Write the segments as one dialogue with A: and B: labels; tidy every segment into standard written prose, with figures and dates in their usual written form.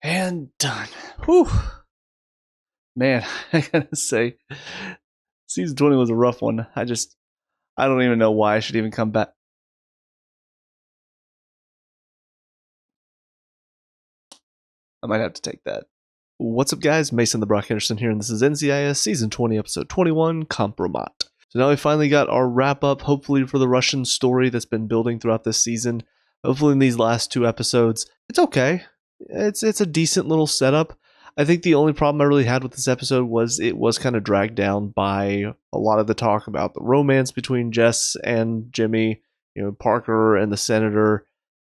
A: And done. Whew. Man, I gotta say, season 20 was a rough one. I don't even know why I should even come back. I might have to take that. What's up, guys? Mason the Brock Henderson here, and this is NCIS Season 20, Episode 21, Kompromat. So now we finally got our wrap-up, hopefully, for the Russian story that's been building throughout this season. Hopefully in these last two episodes, it's okay. It's a decent little setup. I think the only problem I really had with this episode was it was kind of dragged down by a lot of the talk about the romance between Jess and Jimmy, Parker and the senator.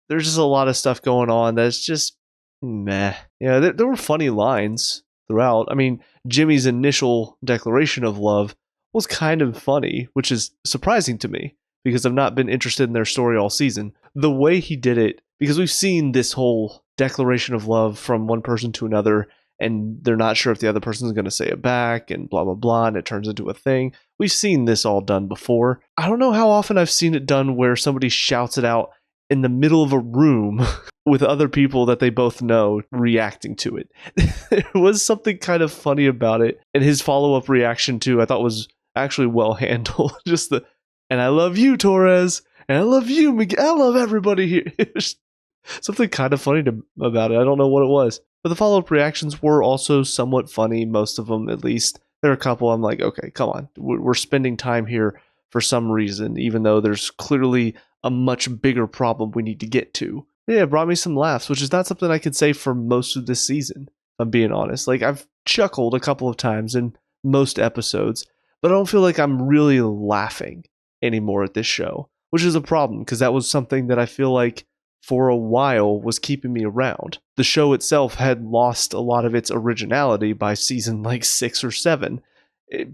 A: There's just a lot of stuff going on that's just meh. Yeah, there were funny lines throughout. I mean, Jimmy's initial declaration of love was kind of funny, which is surprising to me because I've not been interested in their story all season. The way he did it, because we've seen this whole declaration of love from one person to another, and they're not sure if the other person's going to say it back, and blah, blah, blah, and it turns into a thing. We've seen this all done before. I don't know how often I've seen it done where somebody shouts it out in the middle of a room with other people that they both know reacting to it. There was something kind of funny about it, and his follow-up reaction too, I thought was actually well handled. Just and I love you, Torres, and I love you, Miguel. I love everybody here. It was something kind of funny about it. I don't know what it was. But the follow-up reactions were also somewhat funny, most of them at least. There are a couple I'm like, okay, come on. We're spending time here for some reason, even though there's clearly a much bigger problem we need to get to. Yeah, it brought me some laughs, which is not something I could say for most of this season, if I'm being honest. Like, I've chuckled a couple of times in most episodes, but I don't feel like I'm really laughing anymore at this show, which is a problem, because that was something that I feel like for a while was keeping me around. The show itself had lost a lot of its originality by season like 6 or 7,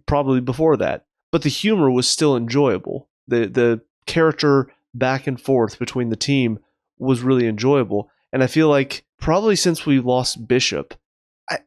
A: probably before that. But the humor was still enjoyable. The character back and forth between the team was really enjoyable. And I feel like probably since we lost Bishop,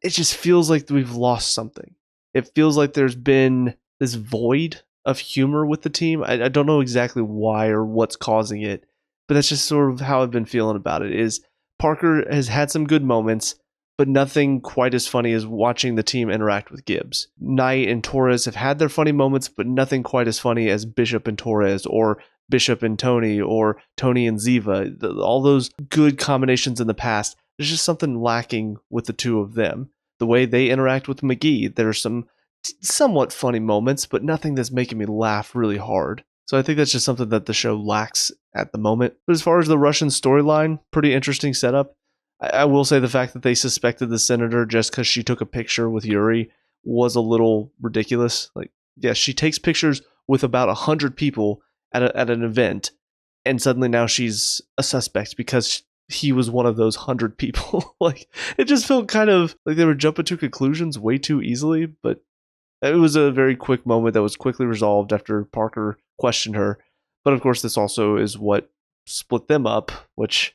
A: it just feels like we've lost something. It feels like there's been this void of humor with the team. I don't know exactly why or what's causing it, but that's just sort of how I've been feeling about it. Is Parker has had some good moments, but nothing quite as funny as watching the team interact with Gibbs. Knight and Torres have had their funny moments, but nothing quite as funny as Bishop and Torres, or Bishop and Tony, or Tony and Ziva. All those good combinations in the past, there's just something lacking with the two of them. The way they interact with McGee, there's some somewhat funny moments, but nothing that's making me laugh really hard. So I think that's just something that the show lacks at the moment. But as far as the Russian storyline, pretty interesting setup. I will say the fact that they suspected the senator just because she took a picture with Yuri was a little ridiculous. Like, yes, she takes pictures with about 100 people at an event, and suddenly now she's a suspect because he was one of those 100 people. Like, it just felt kind of like they were jumping to conclusions way too easily, but it was a very quick moment that was quickly resolved after Parker questioned her. But of course, this also is what split them up, which,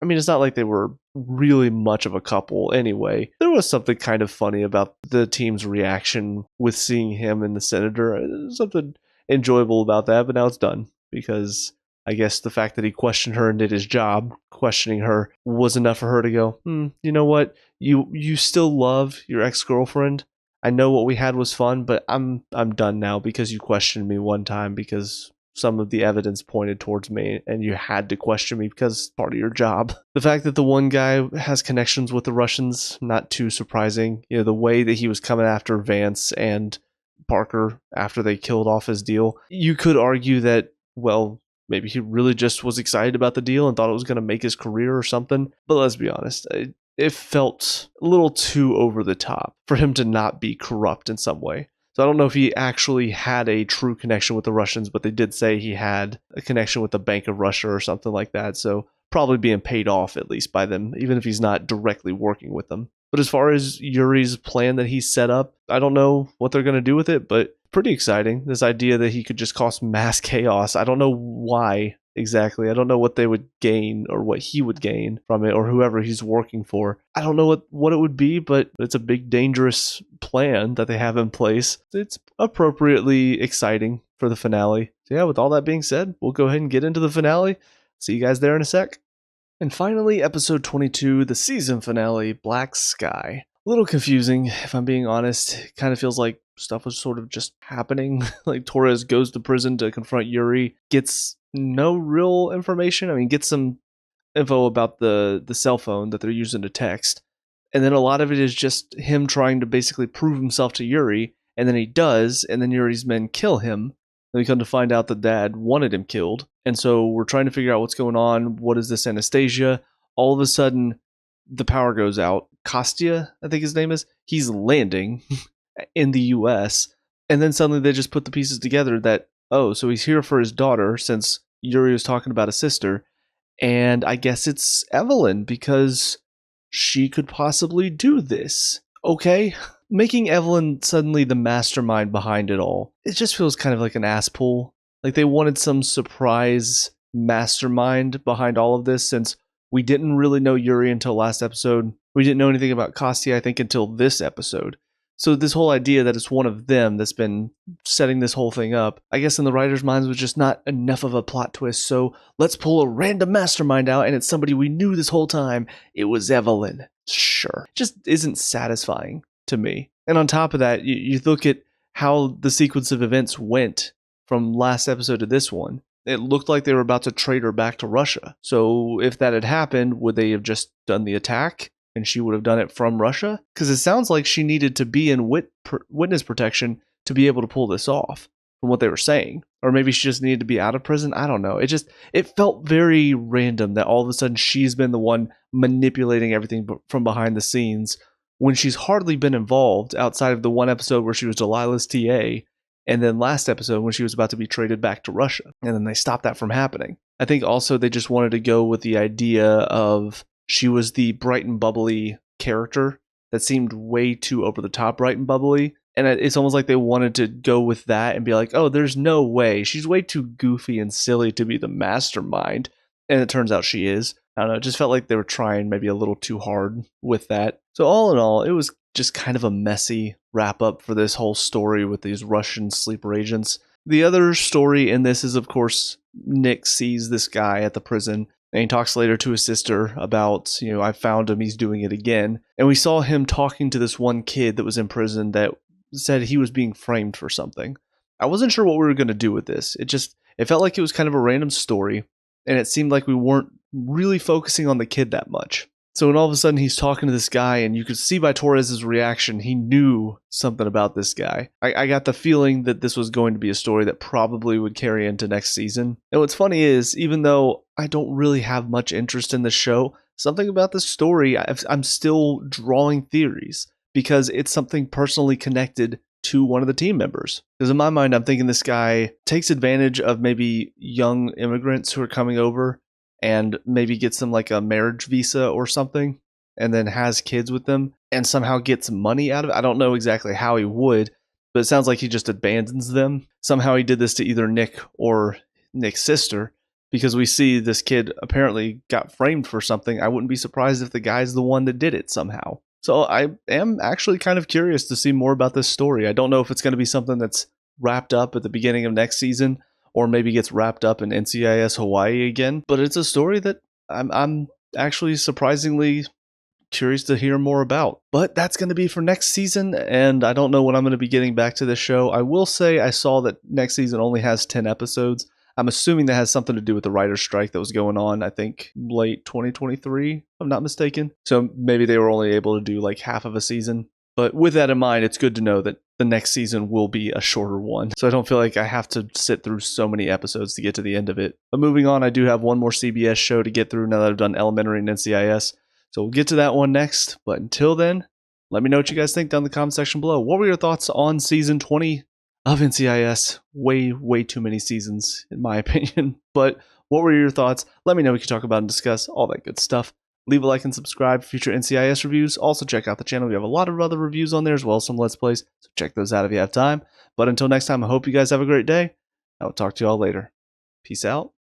A: I mean, it's not like they were really much of a couple anyway. There was something kind of funny about the team's reaction with seeing him and the senator. There's something enjoyable about that, but now it's done because I guess the fact that he questioned her and did his job questioning her was enough for her to go, you know what? You still love your ex-girlfriend. I know what we had was fun, but I'm done now because you questioned me one time because some of the evidence pointed towards me and you had to question me because it's part of your job. The fact that the one guy has connections with the Russians, not too surprising. The way that he was coming after Vance and Parker after they killed off his deal, you could argue that, well, maybe he really just was excited about the deal and thought it was going to make his career or something. But let's be honest, it felt a little too over the top for him to not be corrupt in some way. So I don't know if he actually had a true connection with the Russians, but they did say he had a connection with the Bank of Russia or something like that. So probably being paid off at least by them, even if he's not directly working with them. But as far as Yuri's plan that he set up, I don't know what they're going to do with it, but pretty exciting. This idea that he could just cause mass chaos. I don't know why exactly. I don't know what they would gain or what he would gain from it or whoever he's working for. I don't know what it would be, but it's a big, dangerous plan that they have in place. It's appropriately exciting for the finale. So yeah, with all that being said, we'll go ahead and get into the finale. See you guys there in a sec. And finally, episode 22, the season finale, Black Sky. A little confusing, if I'm being honest. It kind of feels like stuff was sort of just happening. Like Torres goes to prison to confront Yuri, gets no real information. I mean, gets some info about the cell phone that they're using to text. And then a lot of it is just him trying to basically prove himself to Yuri, and then he does, and then Yuri's men kill him. And we come to find out that Dad wanted him killed. And so we're trying to figure out what's going on. What is this Anastasia? All of a sudden, the power goes out. Kostya, I think his name is, he's landing in the US. And then suddenly they just put the pieces together that, oh, so he's here for his daughter since Yuri was talking about a sister. And I guess it's Evelyn because she could possibly do this. Okay. Making Evelyn suddenly the mastermind behind it all, it just feels kind of like an ass pull. Like they wanted some surprise mastermind behind all of this since we didn't really know Yuri until last episode. We didn't know anything about Kostya, I think, until this episode. So this whole idea that it's one of them that's been setting this whole thing up, I guess in the writers' minds was just not enough of a plot twist, so let's pull a random mastermind out and it's somebody we knew this whole time. It was Evelyn. Sure. Just isn't satisfying to me. And on top of that, you look at how the sequence of events went from last episode to this one. It looked like they were about to trade her back to Russia. So if that had happened, would they have just done the attack? And she would have done it from Russia? Because it sounds like she needed to be in witness protection to be able to pull this off, from what they were saying. Or maybe she just needed to be out of prison. I don't know. It felt very random that all of a sudden she's been the one manipulating everything from behind the scenes when she's hardly been involved outside of the one episode where she was Delilah's TA, and then last episode when she was about to be traded back to Russia. And then they stopped that from happening. I think also they just wanted to go with the idea of she was the bright and bubbly character that seemed way too over the top bright and bubbly. And it's almost like they wanted to go with that and be like, oh, there's no way. She's way too goofy and silly to be the mastermind. And it turns out she is. I don't know. It just felt like they were trying maybe a little too hard with that. So all in all, it was just kind of a messy wrap up for this whole story with these Russian sleeper agents. The other story in this is, of course, Nick sees this guy at the prison. And he talks later to his sister about, I found him, he's doing it again. And we saw him talking to this one kid that was in prison that said he was being framed for something. I wasn't sure what we were going to do with this. It felt like it was kind of a random story. And it seemed like we weren't really focusing on the kid that much. So when all of a sudden he's talking to this guy, and you could see by Torres's reaction, he knew something about this guy. I got the feeling that this was going to be a story that probably would carry into next season. And what's funny is, even though I don't really have much interest in the show, something about this story, I'm still drawing theories because it's something personally connected to one of the team members. Because in my mind, I'm thinking this guy takes advantage of maybe young immigrants who are coming over and maybe gets them like a marriage visa or something, and then has kids with them and somehow gets money out of it. I don't know exactly how he would, but it sounds like he just abandons them. Somehow he did this to either Nick or Nick's sister, because we see this kid apparently got framed for something. I wouldn't be surprised if the guy's the one that did it somehow. So I am actually kind of curious to see more about this story. I don't know if it's going to be something that's wrapped up at the beginning of next season, or maybe gets wrapped up in NCIS Hawaii again. But it's a story that I'm actually surprisingly curious to hear more about. But that's going to be for next season, and I don't know when I'm going to be getting back to this show. I will say I saw that next season only has 10 episodes. I'm assuming that has something to do with the writer's strike that was going on, I think, late 2023, if I'm not mistaken. So maybe they were only able to do like half of a season. But with that in mind, it's good to know that the next season will be a shorter one. So I don't feel like I have to sit through so many episodes to get to the end of it. But moving on, I do have one more CBS show to get through now that I've done Elementary and NCIS. So we'll get to that one next. But until then, let me know what you guys think down in the comment section below. What were your thoughts on season 20 of NCIS? Way too many seasons, in my opinion. But what were your thoughts? Let me know. We can talk about and discuss all that good stuff. Leave a like and subscribe for future NCIS reviews. Also check out the channel. We have a lot of other reviews on there as well as some Let's Plays. So check those out if you have time. But until next time, I hope you guys have a great day. I will talk to you all later. Peace out.